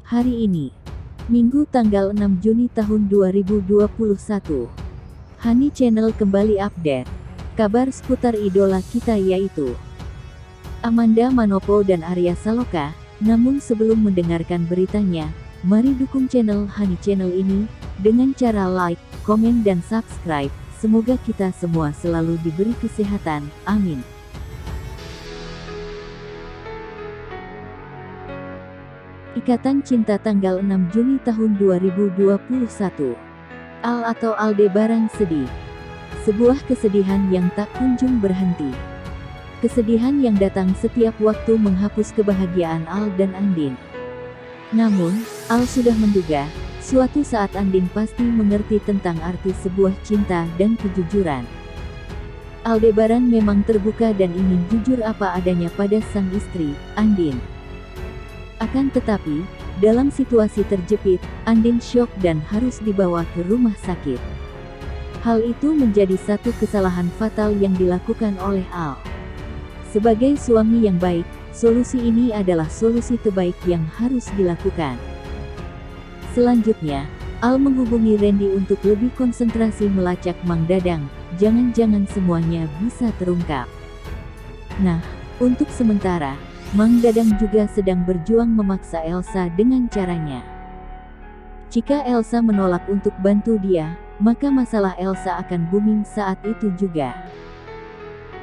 Hari ini, Minggu tanggal 6 Juni tahun 2021. Hani Channel kembali update kabar seputar idola kita yaitu Amanda Manopo dan Arya Saloka. Namun sebelum mendengarkan beritanya, mari dukung channel Hani Channel ini dengan cara like, komen dan subscribe. Semoga kita semua selalu diberi kesehatan. Amin. Ikatan Cinta tanggal 6 Juni tahun 2021. Al atau Aldebaran sedih. Sebuah kesedihan yang tak kunjung berhenti. Kesedihan yang datang setiap waktu menghapus kebahagiaan Al dan Andin. Namun, Al sudah menduga, suatu saat Andin pasti mengerti tentang arti sebuah cinta dan kejujuran. Aldebaran memang terbuka dan ingin jujur apa adanya pada sang istri, Andin. Akan tetapi, dalam situasi terjepit, Andin syok dan harus dibawa ke rumah sakit. Hal itu menjadi satu kesalahan fatal yang dilakukan oleh Al. Sebagai suami yang baik, solusi ini adalah solusi terbaik yang harus dilakukan. Selanjutnya, Al menghubungi Randy untuk lebih konsentrasi melacak Mang Dadang. Jangan-jangan semuanya bisa terungkap. Nah, untuk sementara, Mang Dadang juga sedang berjuang memaksa Elsa dengan caranya. Jika Elsa menolak untuk bantu dia, maka masalah Elsa akan booming saat itu juga.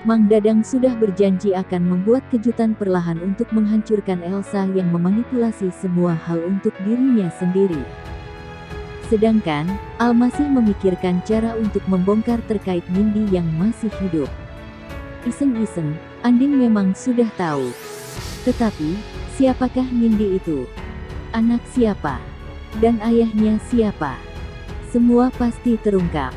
Mang Dadang sudah berjanji akan membuat kejutan perlahan untuk menghancurkan Elsa yang memanipulasi semua hal untuk dirinya sendiri. Sedangkan, Al masih memikirkan cara untuk membongkar terkait Nindi yang masih hidup. Iseng-iseng, Andin memang sudah tahu. Tetapi, siapakah Nindi itu? Anak siapa? Dan ayahnya siapa? Semua pasti terungkap.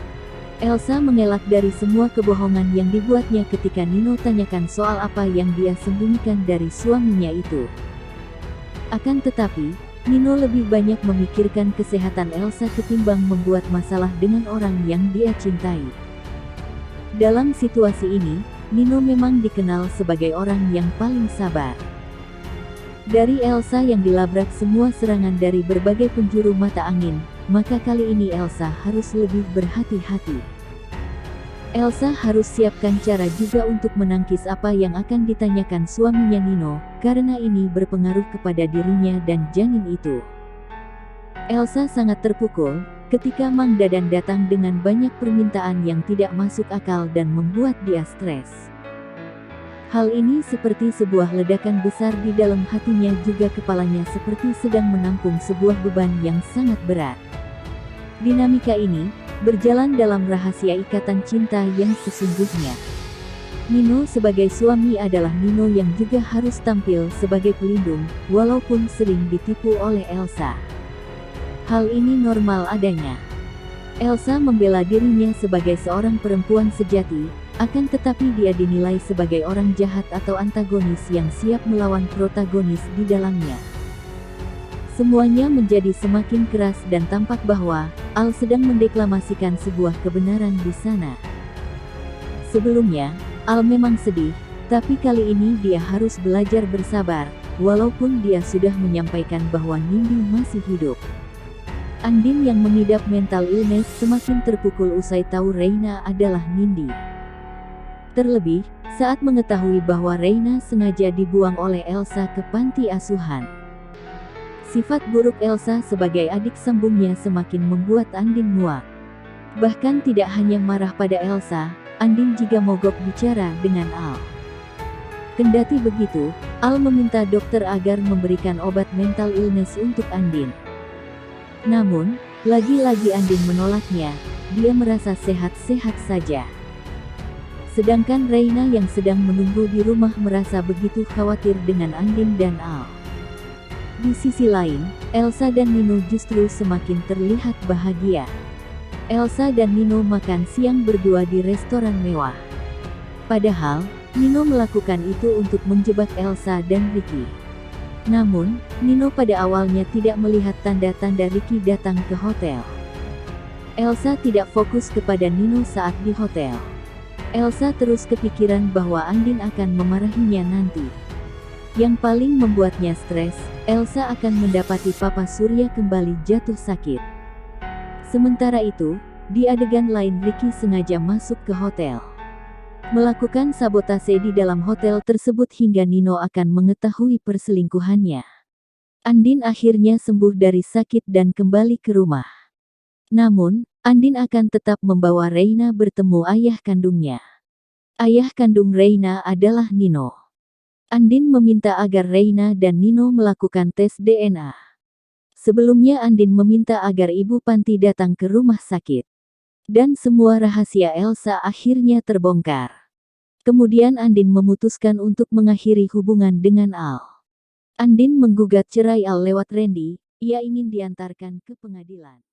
Elsa mengelak dari semua kebohongan yang dibuatnya ketika Nino tanyakan soal apa yang dia sembunyikan dari suaminya itu. Akan tetapi, Nino lebih banyak memikirkan kesehatan Elsa ketimbang membuat masalah dengan orang yang dia cintai. Dalam situasi ini, Nino memang dikenal sebagai orang yang paling sabar. Dari Elsa yang dilabrak semua serangan dari berbagai penjuru mata angin, maka kali ini Elsa harus lebih berhati-hati. Elsa harus siapkan cara juga untuk menangkis apa yang akan ditanyakan suaminya Nino, karena ini berpengaruh kepada dirinya dan janin itu. Elsa sangat terpukul ketika Mang Dadang datang dengan banyak permintaan yang tidak masuk akal dan membuat dia stres. Hal ini seperti sebuah ledakan besar di dalam hatinya, juga kepalanya seperti sedang menampung sebuah beban yang sangat berat. Dinamika ini berjalan dalam rahasia ikatan cinta yang sesungguhnya. Nino sebagai suami adalah Nino yang juga harus tampil sebagai pelindung, walaupun sering ditipu oleh Elsa. Hal ini normal adanya. Elsa membela dirinya sebagai seorang perempuan sejati, akan tetapi dia dinilai sebagai orang jahat atau antagonis yang siap melawan protagonis di dalamnya. Semuanya menjadi semakin keras dan tampak bahwa Al sedang mendeklamasikan sebuah kebenaran di sana. Sebelumnya, Al memang sedih, tapi kali ini dia harus belajar bersabar, walaupun dia sudah menyampaikan bahwa Nindi masih hidup. Andin yang mengidap mental illness semakin terpukul usai tahu Reina adalah Nindi. Terlebih, saat mengetahui bahwa Reina sengaja dibuang oleh Elsa ke panti asuhan. Sifat buruk Elsa sebagai adik sambungnya semakin membuat Andin muak. Bahkan tidak hanya marah pada Elsa, Andin juga mogok bicara dengan Al. Kendati begitu, Al meminta dokter agar memberikan obat mental illness untuk Andin. Namun, lagi-lagi Andin menolaknya, dia merasa sehat-sehat saja. Sedangkan Reina yang sedang menunggu di rumah merasa begitu khawatir dengan Andin dan Al. Di sisi lain, Elsa dan Nino justru semakin terlihat bahagia. Elsa dan Nino makan siang berdua di restoran mewah. Padahal, Nino melakukan itu untuk menjebak Elsa dan Ricky. Namun, Nino pada awalnya tidak melihat tanda-tanda Ricky datang ke hotel. Elsa tidak fokus kepada Nino saat di hotel. Elsa terus kepikiran bahwa Andin akan memarahinya nanti. Yang paling membuatnya stres, Elsa akan mendapati Papa Surya kembali jatuh sakit. Sementara itu, di adegan lain Ricky sengaja masuk ke hotel, melakukan sabotase di dalam hotel tersebut hingga Nino akan mengetahui perselingkuhannya. Andin akhirnya sembuh dari sakit dan kembali ke rumah. Namun, Andin akan tetap membawa Reina bertemu ayah kandungnya. Ayah kandung Reina adalah Nino. Andin meminta agar Reina dan Nino melakukan tes DNA. Sebelumnya Andin meminta agar Ibu Panti datang ke rumah sakit. Dan semua rahasia Elsa akhirnya terbongkar. Kemudian Andin memutuskan untuk mengakhiri hubungan dengan Al. Andin menggugat cerai Al lewat Randy, ia ingin diantarkan ke pengadilan.